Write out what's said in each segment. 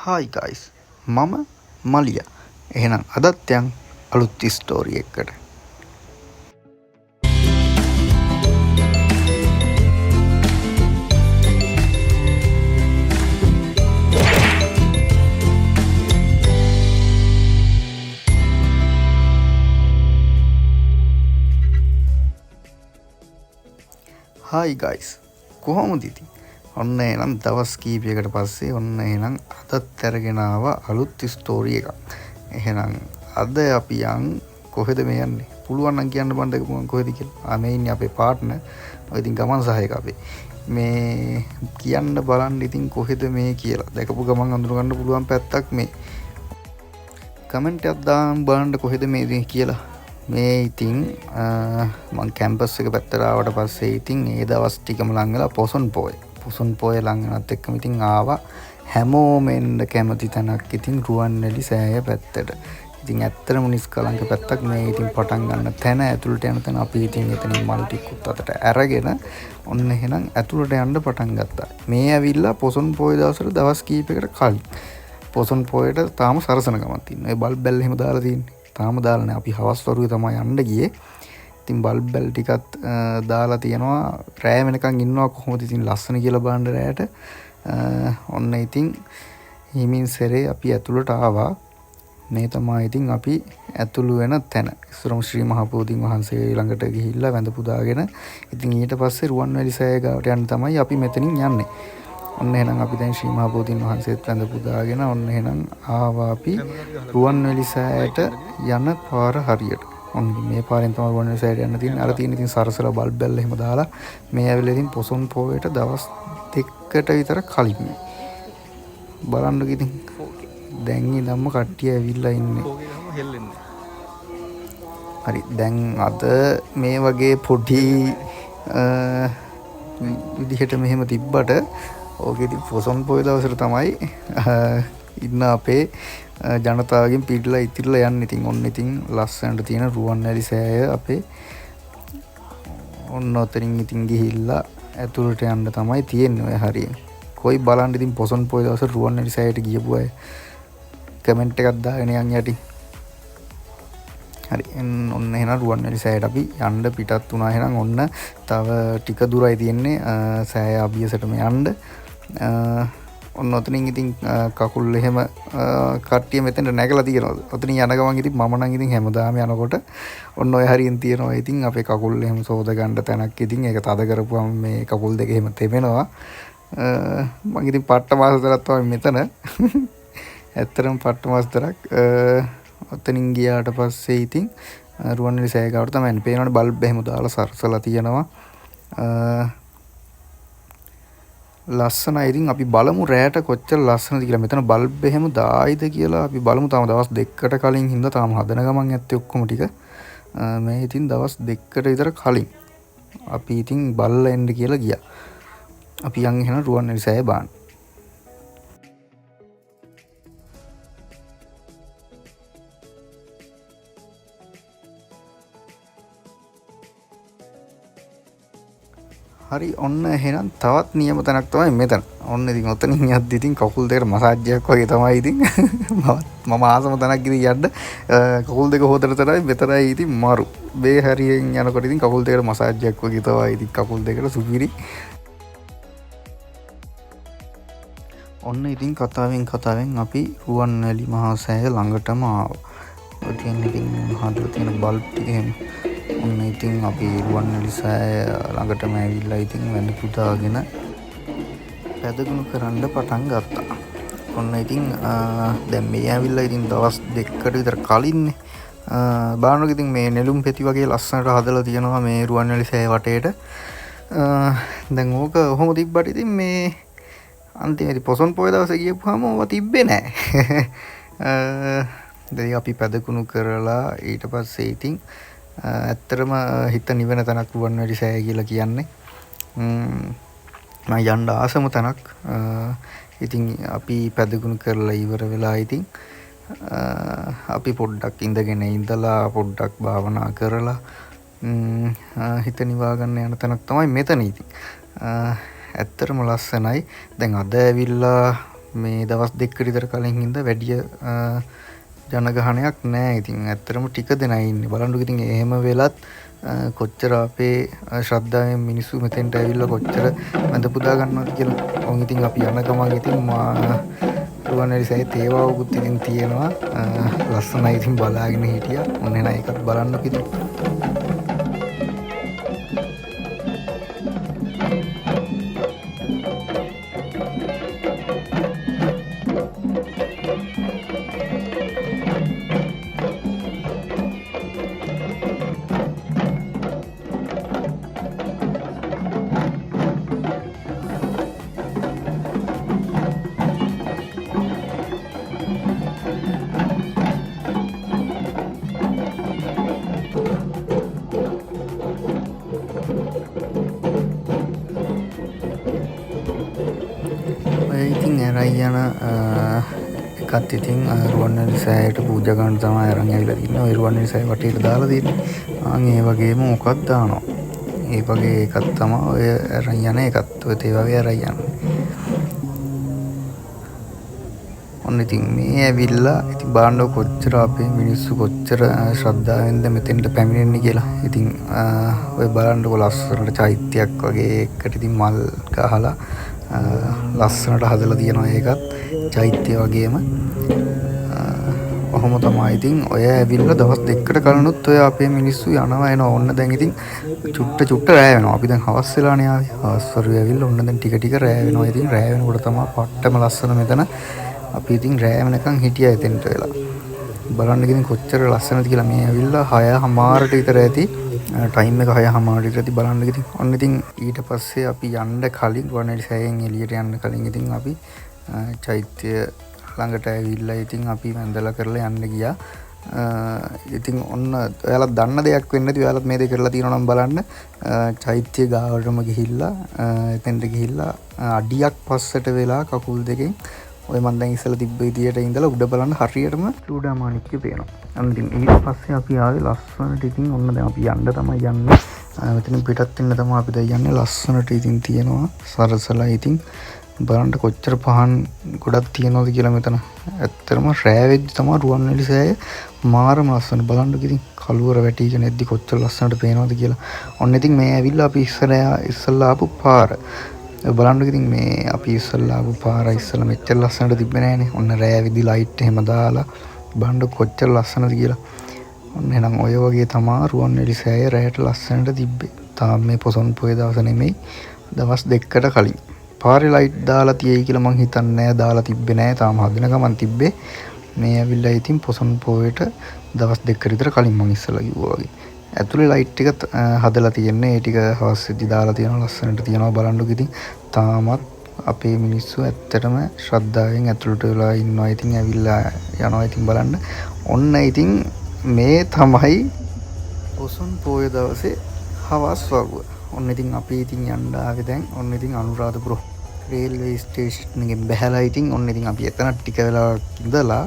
Hi guys මම මලියා. එහෙනම් අදත් යන් අලුත් ස්ටෝරි එකකට. Hi guys කොහොමද ඉතින්? ඔන්න එහෙනම් දවස් කීපයකට පස්සේ ඔන්න එහෙනම් අදත් අරගෙන ආවා අලුත් ස්ටෝරි එකක්. එහෙනම් අද අපි යන් කොහෙද මේ යන්නේ? පුළුවන් නම් කියන්න බණ්ඩ මම කොහෙද කියලා. මේ ඉන්නේ අපේ පාර්ට්නර්. ඔය ඉතින් ගමන් සහායක අපේ. මේ කියන්න බලන්න ඉතින් කොහෙද මේ කියලා. දැකපු ගමන් අඳුර ගන්න පුළුවන් පැත්තක් මේ. කමෙන්ට් එකක් දාන්න බලන්න කොහෙද මේ ඉතින් කියලා. මේ ඉතින් මං කැම්පස් එක පැත්තට ආවට පස්සේ ඉතින් ඒ දවස් ටිකම ලං වෙලා පොසොන් පොය ලං වෙනත් එක්කම ඉතින් ආවා හැමෝම එන්න කැමති තැනක් ඉතින් රුවන්වැලි සෑය පැත්තට. ඉතින් ඇත්තටම නිස්කලංක පැත්තක් මේ ඉතින් පටන් ගන්න තැන ඇතුළට යන තැන අපි ඉතින් එතනින් මල් ටිකකුත් අතට අරගෙන ඔන්න එහෙනම් ඇතුළට යන්න පටන් ගත්තා. මේ ඇවිල්ලා පොසොන් පොය දවසට දවස් කීපයකට කලින්. පොසොන් පොයට තාම සරසන ගමන් තියෙනවා. ඒ බල්බ් බැල් එහෙම දාලා තියෙන්නේ. තාම දාලා නැහැ. අපි හවස් වරුවේ තමයි යන්න ගියේ. ඉතින් බල්බ් බැල් ටිකත් දාලා තියෙනවා. රෑ වෙනකන් ඉන්නවා කොහොමද ඉතින් ලස්සන කියලා බලන්න රෑට. ඔන්න ඉතින් හිමින් සැරේ අපි ඇතුළට ආවා. මේ තමයි ඉතින් අපි ඇතුළු වෙන තැන. ඉස්සරම ශ්‍රී මහා බෝධීන් වහන්සේ ළඟට ගිහිල්ලා වැඳ පුදාගෙන ඉතින් ඊට පස්සේ රුවන්වැලි සෑය ගාවට යන්න තමයි අපි මෙතනින් යන්නේ. ඔන්න එහෙනම් අපි දැන් ශ්‍රී මහා බෝධීන් වහන්සේත් වැඳ පුදාගෙන ඔන්න එහෙනම් ආවා අපි රුවන්වැලි සෑයට යන පාර හරියට. ඔන්න මේ පාරෙන් තමයි රුවන්වැලි සෑයට යන්න තියෙන්නේ. අර තියෙන ඉතින් සරසලා බල්බ් බැල්ල එහෙම දාලා මේ ඇවිල්ලා ඉතින් පොසොන් පොයට දවස් දෙකකට විතර කලින් බලන්නක ඉතින් දැන් ඉඳන්ම කට්ටිය ඇවිල්ලා ඉන්නේ. හරි දැන් අද මේ වගේ පොඩි විදිහට මෙහෙම තිබ්බට ඕකෙදි පොසොන් පොය දවසට තමයි ඉන්න අපේ ජනතාවගෙන් පිටලා ඉතිරලා යන්න. ඉතින් ඔන්න ඉතින් ලස්සනට තියෙන රුවන්වැලි සෑය අපේ ඔන්න ඔතනින් ඉතින් ගිහිල්ලා ඇතුළට යන්න තමයි තියෙන්නේ ඔය හරිය. කොයි බලන්න ඉතින් පොසොන් පොය දවසට රුවන්වැලි සෑයට ගියපු අය කමෙන්ට් එකක් දාගෙන යන්න යටි. හරි ඔන්න එහෙනම් රුවන්වැලි සෑයට අපි යන්න පිටත් වුණා. එහෙනම් ඔන්න තව ටික දුරයි තියෙන්නේ සෑය අභියසටම යන්න. ඔන්න ඔතනින් ඉතින් කකුල් එහෙම කට්ටිය මෙතෙන්ට නැගලා තියෙනවා. ඔතනින් යන ගමන් ඉතින් මම නම් ඉතින් හැමදාම යනකොට ඔන්න ඔය හරියෙන් තියෙනවා. ඉතින් අපේ කකුල් එහෙම සෝද ගන්න තැනක් ඉතින් ඒක තද කරපුවම මේ කකුල් දෙක එහෙම තෙමෙනවා. මම ඉතින් පට්ට මාසතරක් තමයි මෙතන. ඇත්තටම පට්ට මාසතරක් ඔතනින් ගියාට පස්සේ ඉතින් රුවන්වැලි සෑය ගාවට තමයි යන්නේ. පේනවනේ බල්බ් එහෙම දාලා සරසලා තියෙනවා. ලස්සනයි. ඉතින් අපි බලමු රෑට කොච්චර ලස්සනද කියලා. මෙතන බල්බ් එහෙම දායිද කියලා අපි බලමු. තාම දවස් දෙකකට කලින් හින්දා තාම හදන ගමන් ඇත්තේ ඔක්කොම ටික. මේ ඉතින් දවස් දෙකකට විතර කලින් අපි ඉතින් බලලා එන්න කියලා ගියා. අපි යන් එහෙනම් රුවන්වැලි සෑය බාන්න. හරි ඔන්න එහෙනම් තවත් නියම තැනක් තමයි මෙතන. ඔන්න ඉතින් ඔතනින් යද්දි ඉතින් කකුල් දෙකට මසාජ් එකක් වගේ තමයි ඉතින් මම ආසම තැනක් ඉතින් යන්න කකුල් දෙක හොදට තරයි මෙතනයි ඉතින් මරු. මේ හරියෙන් යනකොට ඉතින් කකුල් දෙකට මසාජ් එකක් වගේ තමයි ඉතින් කකුල් දෙකට සුපිරි. ඔන්න ඉතින් කතාවෙන් අපි රුවන්වැලි මහා සෑය ළඟටම ආවා. ඔය තියෙන ඉතින් හදලා තියෙන බල්බ් ටික එහෙම ඔන්න ඉතින් අපි රුවන්වැලි සෑය ළඟටම ඇවිල්ලා ඉතින් වැඳ පුදාගෙන පැදගුණ කරන්න පටන් ගත්තා. ඔන්න ඉතින් දැන් මේ ඇවිල්ලා ඉතින් දවස් දෙකකට විතර කලින්නේ. බානක ඉතින් මේ නෙළුම් පෙති වගේ ලස්සනට හදලා තියෙනවා මේ රුවන්වැලි සෑය වටේට. දැන් ඕක ඔහොම තිබ්බට ඉතින් මේ අන්තිමේදී පොසොන් පොය දවසේ ගියපුවාම ඕවා තිබ්බේ නැහැ. දැන් අපි පැදගුණ කරලා ඊට පස්සේ ඉතින් ඇත්තටම හිත නිවෙන තැනක් රුවන්වැලි සෑය කියලා කියන්නේ. මම යන්න ආසම තැනක්. ඉතින් අපි පැදගුණ කරලා ඉවර වෙලා ඉතින් අපි පොඩ්ඩක් ඉඳලා පොඩ්ඩක් භාවනා කරලා හිත නිවා ගන්න යන තැනක් තමයි මෙතන ඉතින්. ඇත්තටම ලස්සනයි. දැන් අද ඇවිල්ලා මේ දවස් දෙකකට විතර කලින් හින්දා වැඩි ජනගහනයක් නැහැ. ඉතින් ඇත්තටම ටික දෙනයි ඉන්නේ. බලන්නකො ඉතින් එහෙම වෙලත් කොච්චර අපේ ශ්‍රද්ධාවෙන් මිනිස්සු මෙතෙන්ට ඇවිල්ලා කොච්චර වැඳ පුදා ගන්නවද කියලා. ඔවුන් ඉතින් අපි යන ගමන් ඉතින් රුවන්වැලි සෑයේ තේවාවකුත් ඉතින් තියෙනවා. ලස්සනයි ඉතින් බලාගෙන හිටියා. ඔන්න එන එකත් බලන්නකො ඉතින්. ඉතින් ඇරයි යන එකත් ඉතින් රුවන්වැලි සෑයට පූජා කරන්න තමයි අරන් ඇවිල්ලා තින්නේ. ඔය රුවන්වැලි සෑය වටේට දාලා තියෙන්නේ. ඒ වගේම මොකක්ද දානවා. ඒ වගේ එකක් තමයි ඔය අරන් යන එකත්. ඔය තේ වගේ අරන් යන්නේ. ඔන්න ඉතින් මේ ඇවිල්ලා ඉතින් බලන්න කොච්චර අපේ මිනිස්සු කොච්චර ශ්‍රද්ධාවෙන්ද මෙතෙන්ට පැමිණෙන්නේ කියලා. ඉතින් ඔය බලන්නකො ලස්සනට චෛත්‍යයක් වගේ එකට ඉතින් මල් ගහලා ලස්සනට හදලා තියෙනවා. ඒකත් චෛත්‍ය වගේම ඔහොම තමයි. ඉතින් ඔය ඇවිල්ලා දවස් දෙකකට කලිනුත් ඔය අපේ මිනිස්සු යනවා එනවා. ඔන්න දැන් ඉතින් චුට්ට රෑ වෙනවා. අපි දැන් හවස් වෙලානේ ආවේ. හවස් වරුවේ ඇවිල්ලා ඔන්න දැන් ටික රෑ වෙනවා. ඉතින් රෑ වෙනකොට තමයි පට්ටම ලස්සන මෙතන. අපි ඉතින් රෑ වෙනකන් හිටියා එතෙන්ට වෙලා. බලන්න ඉතින් කොච්චර ලස්සනද කියලා. මේ ඇවිල්ලා 6:00ට විතර ඇති. ටයිම් එක 6:00ට විතර ඇති. බලන්න ඉතින්. ඔන්න ඉතින් ඊට පස්සේ අපි යන්න කලින් රුවන්වැලි සෑයෙන් එළියට යන්න කලින් ඉතින් අපි චෛත්‍ය ළඟට ඇවිල්ලා ඉතින් අපි වැඳලා කරලා යන්න ගියා. ඉතින් ඔන්න ඔයාලා දන්න දෙයක් වෙන්නේ නැති ඔයාලත් මේ දේ කරලා තියෙනවා නම් බලන්න. චෛත්‍ය ගාවටම ගිහිල්ලා එතෙන්ට ගිහිල්ලා අඩියක් පස්සට වෙලා කකුල් දෙකෙන් ඔය මන් දැන් ඉස්සලා තිබ්බ විදියට ඉඳලා උඩ බලන්න හරියටම චූඩාමාණික්කය පේනවා. අන්න ඉතින් ඊට පස්සේ අපි ආවේ ලස්සනට. ඉතින් ඔන්න දැන් අපි යන්න තමයි යන්නේ. මෙතන පිටත් වෙන්න තමයි අපි දැන් යන්නේ. ලස්සනට ඉතින් තියෙනවා සරසලා. ඉතින් බලන්න කොච්චර පහන් ගොඩක් තියෙනවද කියලා මෙතන. ඇත්තටම රෑ වෙද්දි තමයි රුවන්වැලි සෑය මාරම ලස්සන. බලන්න ඉතින් කළුවර වැටිගෙන එද්දි කොච්චර ලස්සනට පේනවද කියලා. ඔන්න ඉතින් මේ ඇවිල්ලා අපි ඉස්සලා ආපු පාර බලන්න ඉතින් මේ අපි ඉස්සල්ලා ආපු පාර ඉස්සලා මෙච්චර ලස්සනට තිබ්බේ නෑනේ. ඔන්න රෑ විදි ලයිට් එහෙම දාලා බලන්න කොච්චර ලස්සනද කියලා. ඔන්න එහෙනම් ඔය වගේ තමයි රුවන්වැලි සෑය රෑට ලස්සනට තිබ්බේ. තාම මේ පොසොන් පොය දවස නෙමෙයි. දවස් දෙකකට කලින්. පාරේ ලයිට් දාලා තියෙයි කියලා මං හිතන්නේ නෑ. දාලා තිබ්බේ නෑ. තාම හදන ගමන් තිබ්බේ. මේ ඇවිල්ලා ඉතින් පොසොන් පොයට දවස් දෙකකට විතර කලින් මං ඉස්සලා කිව්වා වගේ. ඇතුලේ ලයිට් ටික හදලා තියෙන්නේ. ඒ ටික හවස් වෙද්දි දාලා තියෙනවා. ලස්සනට තියෙනවා. බලන්නකො ඉතින් තාමත් අපේ මිනිස්සු ඇත්තටම ශ්‍රද්ධාවෙන් ඇතුළට වෙලා ඉන්නවා. ඉතින් ඇවිල්ලා යනවා. ඉතින් බලන්න. ඔන්න ඉතින් මේ තමයි පොසොන් පොය දවසේ හවස් වරුව. ඔන්න ඉතින් අපි ඉතින් යන්න ආවේ දැන්. ඔන්න ඉතින් අනුරාධපුර රේල්වේ ස්ටේෂන් එකෙන් බැහැලා ඉතින් ඔන්න ඉතින් අපි එතන ටික වෙලාවක් ඉඳලා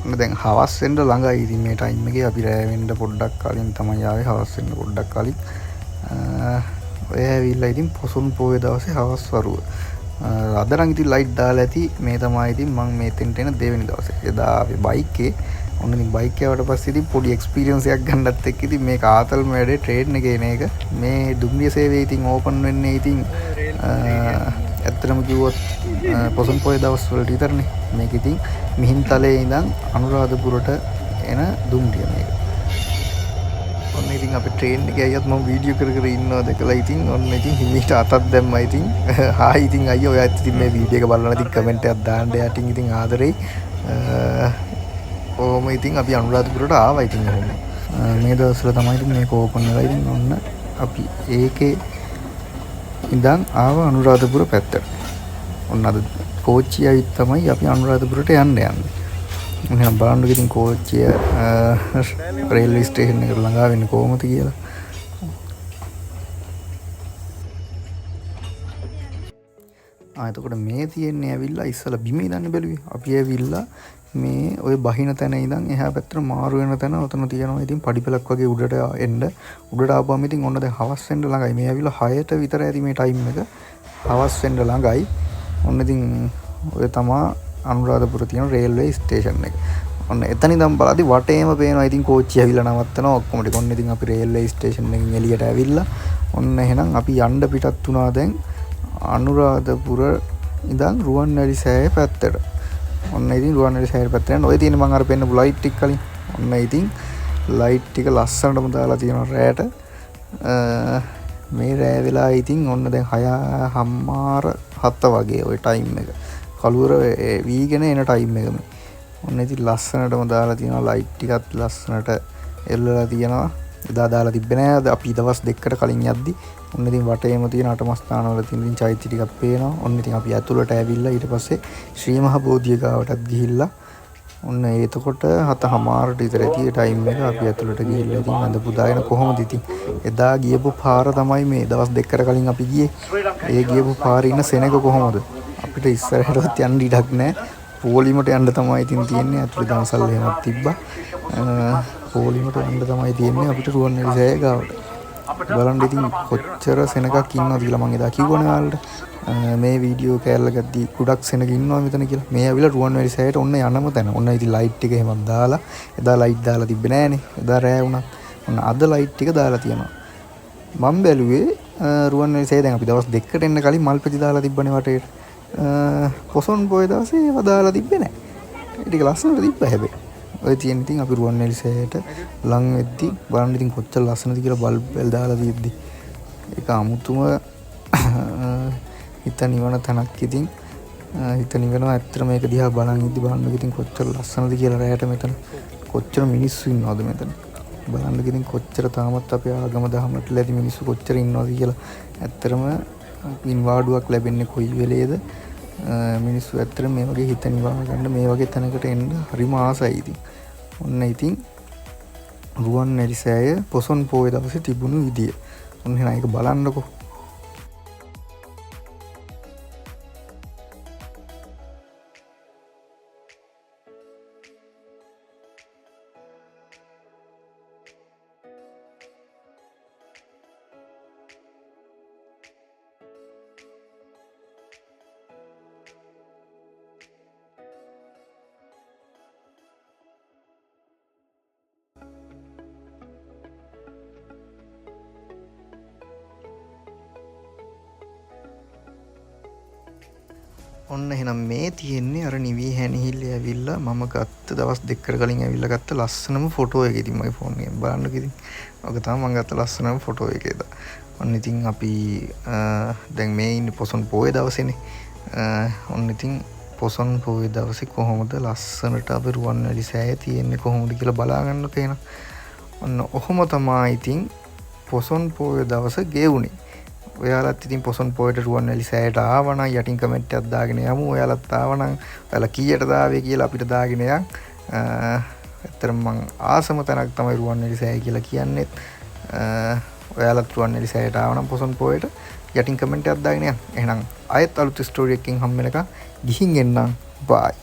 ඔන්න දැන් හවස් වෙන්න ළඟයි. ඉතින් මේ ටයිම් එකේ අපි රෑ වෙන්න පොඩ්ඩක් කලින් තමයි ආවේ. හවස් වෙන්න පොඩ්ඩක් කලින් ඔය ඇවිල්ලා ඉතින් පොසොන් පොය දවසේ හවස් වරුව. අද නම් ඉතින් ලයිට් දාලා ඇති. මේ තමයි ඉතින් මම මෙතෙන්ට එන දෙවෙනි දවසේ. එදා අපි බයික් එකේ ඔන්න ඉතින් බයික් එකවට පස්සේ ඉතින් පොඩි එක්ස්පීරියන්ස් එකක් ගන්නත් එක්ක ඉතින් මේක ආතල්ම වැඩේ ට්‍රේන් එකේ එන එක. මේ දුම්රිය සේවය ඉතින් ඕපන් වෙන්නේ ඉතින් ඇත්තටම කිව්වොත් පොසොන් පොය දවස් වලට විතරනේ. මේක ඉතින් මිහින්තලේ ඉඳන් අනුරාධපුරට එන දුම්රිය මේක. ඔන්න ඉතින් අපි ට්‍රේන් එකේ අයියත් මම වීඩියෝ කර ඉන්නවා දැකලා ඉතින් ඔන්න ඉතින් හිමීට අතක් දැම්මා. ඉතින් හායි ඉතින් අයියෝ ඔයාත් ඉතින් මේ වීඩියෝ එක බලලා ඉතින් කමෙන්ට් එකක් දාන්න යටින් ඉතින් ආදරෙයි. ඕම ඉතින් අපි අනුරාධපුරට ආවා. ඉතින් ඔහොම මේ දවස්වල තමයි ඉතින් මේක ඕපන් වෙලා. ඉතින් ඔන්න අපි ඒකේ ඉඳන් ආවා අනුරාධපුර පැත්තට. ඔන්න අද කෝච්චිය ඇවිත් තමයි අපි අනුරාධපුරට යන්නේ. එහෙනම් බලන්න ඉතින් කෝච්චිය රේල්වේ ස්ටේෂන් එකට ළඟා වෙන්නේ කොහොමද කියලා. එතකොට මේ තියෙන්නේ ඇවිල්ලා ඉස්සලා බිම ඉඳන් බැලුවේ. අපි ඇවිල්ලා මේ ඔය බහින තැන ඉඳන් එහා පැත්තට මාරු වෙන තැන ඔතන තියෙනවා. ඉතින් පඩිපෙලක් වගේ උඩට එන්න. උඩට ආපුවම ඉතින් ඔන්න දැන් හවස් වෙන්න ළඟයි. මේ ඇවිල්ලා 6ට විතර ඇති මේ ටයිම් එක. හවස් වෙන්න ළඟයි. ඔන්න ඉතින් ඔය තමයි අනුරාධපුර තියෙන රේල්වේ ස්ටේෂන් එක. ඔන්න එතන ඉඳන් බලද්දි වටේම පේනවා ඉතින් කෝච්චිය ඇවිල්ලා නවත්තනවා ඔක්කොම ටික. ඔන්න ඉතින් අපි රේල්වේ ස්ටේෂන් එකෙන් එළියට ඇවිල්ලා ඔන්න එහෙනම් අපි යන්න පිටත් වුණා දැන් අනුරාධපුර ඉඳන් රුවන්වැලි සෑය පැත්තට. ඔන්න ඉතින් රුවන්වැලි සෑය පැත්තට යන ඔය තියෙන මම අර පෙන්නපු ලයිට් ටික කලින්. ඔන්න ඉතින් ලයිට් ටික ලස්සනටම දාලා තියෙනවා රෑට. මේ රෑ වෙලා ඉතින් ඔන්න දැන් 6:00 වගේ ওই ටයිම් එක. කළුවර වීගෙන එන ටයිම් එක මේ. ඔන්න ඉතින් ලස්සනටම දාලා තියෙනවා ලයිට් ටිකත් ලස්සනට එල්ලලා තියෙනවා. එදා දාලා තිබ්බේ නෑ. අපි දවස් දෙකකට කලින් යද්දි ඔන්න ඉතින් වටේම තියෙන අටම ස්ථාන වල තියෙන ඉතින් චෛත්‍ය ටිකක් පේනවා. ඔන්න ඉතින් අපි ඇතුළට ඇවිල්ලා ඊට පස්සේ ශ්‍රී මහ බෝධිය ගාවටත් ගිහිල්ලා ඔන්න එතකොට 7:00ට විතර ඇති ටයිම් එක අපි ඇතුළට ගිහිල්ලා ඉතින් අද පුදාගෙන කොහොමද ඉතින් එදා ගියපු පාර තමයි මේ දවස් දෙකකට කලින් අපි ගියේ. ඒ ගියපු පාරේ ඉන්න සෙනඟ කොහොමද? අපිට ඉස්සරහටවත් යන්න ඉඩක් නැහැ. පොලිමට යන්න තමයි ඉතින් තියෙන්නේ. ඇතුළේ දවසල් එහෙමත් තිබ්බා. පොලිමට යන්න තමයි තියෙන්නේ අපිට රුවන්වැලි සෑය ගාවට. බලන්න ඉතින් කොච්චර සෙනඟක් ඉන්නවද කියලා මම එදා කිව්වනේ ඔයාලට. මේ වීඩියෝ කෑල්ල ගද්දි ගොඩක් සෙනඟ ඉන්නවා මෙතන කියලා. මේ ඇවිල්ලා රුවන්වැලි සෑයට ඔන්න යනම තැන. ඔන්න ඉතින් ලයිට් එක එහෙමත් දාලා එදා ලයිට් දාලා තිබ්බේ නෑනේ. එදා රෑ වුණා. ඔන්න අද ලයිට් ටික දාලා තියෙනවා. මම බැලුවේ රුවන්වැලි සෑය දැන් අපි දවස් දෙකකට එන්න කලින් මල්පෙති දාලා තිබ්බනේ වටේට. පොසොන් පොය දවසේ ඒව දාලා තිබ්බේ නෑ. ඒ ටික ලස්සනට තිබ්බා හැබැයි. ඔය තියෙන ඉතින් අපි රුවන්වැලි සෑයට ලං වෙද්දි බලන්න ඉතින් කොච්චර ලස්සනද කියලා බල්බ් වල දාලා තියෙද්දි. ඒක අමුතුම හිත නිවන තැනක් ඉතින් හිත නිවනවා ඇත්තට මේක දිහා බලන් ඉද්දි බලන්න ඉතින් කොච්චර ලස්සනද කියලා රැයට මෙතන කොච්චර මිනිස්සු ඉන්නවද මෙතන බලන්න ඉතින් කොච්චර තාමත් අපේ ආගම දහමට ලැබි මිනිස්සු කොච්චර ඉන්නවද කියලා ඇත්තටම පින් වාඩුවක් ලැබෙන්නේ කොයි වෙලේද මිනිස්සු ඇත්තට මේ වගේ හිත නිවා ගන්න මේ වගේ තැනකට එන්න හරිම ආසයි ඉතින් ඔන්න ඉතින් රුවන්වැලි සෑය පොසොන් පොය දවසේ තිබුණු විදිය ඔන්න එහෙනම් ඒක බලන්නකෝ ඔන්න එහෙනම් මේ තියෙන්නේ අර නිවි හැනිහිල්ල ඇවිල්ලා මම ගත්ත දවස් දෙකකට කලින් ඇවිල්ලා ගත්ත ලස්සනම ෆොටෝ එක ඉතින් මගේ ෆෝන් එකෙන් බලන්නකෝ ඉතින්. ඔක තමයි මම ගත්ත ලස්සනම ෆොටෝ එක එදා. ඔන්න ඉතින් අපි දැන් මේ ඉන්නේ පොසොන් පොයේ දවසේනේ. ඔන්න ඉතින් පොසොන් පොයේ දවසේ කොහොමද ලස්සනට අපි රුවන්වැලි සෑය තියෙන්නේ කොහොමද කියලා බලා ගන්නකෝ එහෙනම්. ඔන්න ඔහොම තමයි ඉතින් පොසොන් පොයේ දවස ගෙවුනේ. ඔයාලත් ඉතින් පොසොන් පොයට රුවන්වැලි සෑයට ආවනම් යටින් කමෙන්ට් එකක් දාගෙන යමු. ඔයාලත් ආවනම් ඔයාලා කීයටද ආවේ කියලා අපිට දාගෙන යන්න. ඇත්තටම මං ආසම තැනක් තමයි රුවන්වැලි සෑය කියලා කියන්නේත්. ඔයාලත් රුවන්වැලි සෑයට ආවනම් පොසොන් පොයට යටින් කමෙන්ට් එකක් දාගෙන යන්න. එහෙනම් ආයෙත් අලුත් ස්ටෝරි එකකින් හම්බ වෙනකම් ගිහින් එන්නම්. බයි.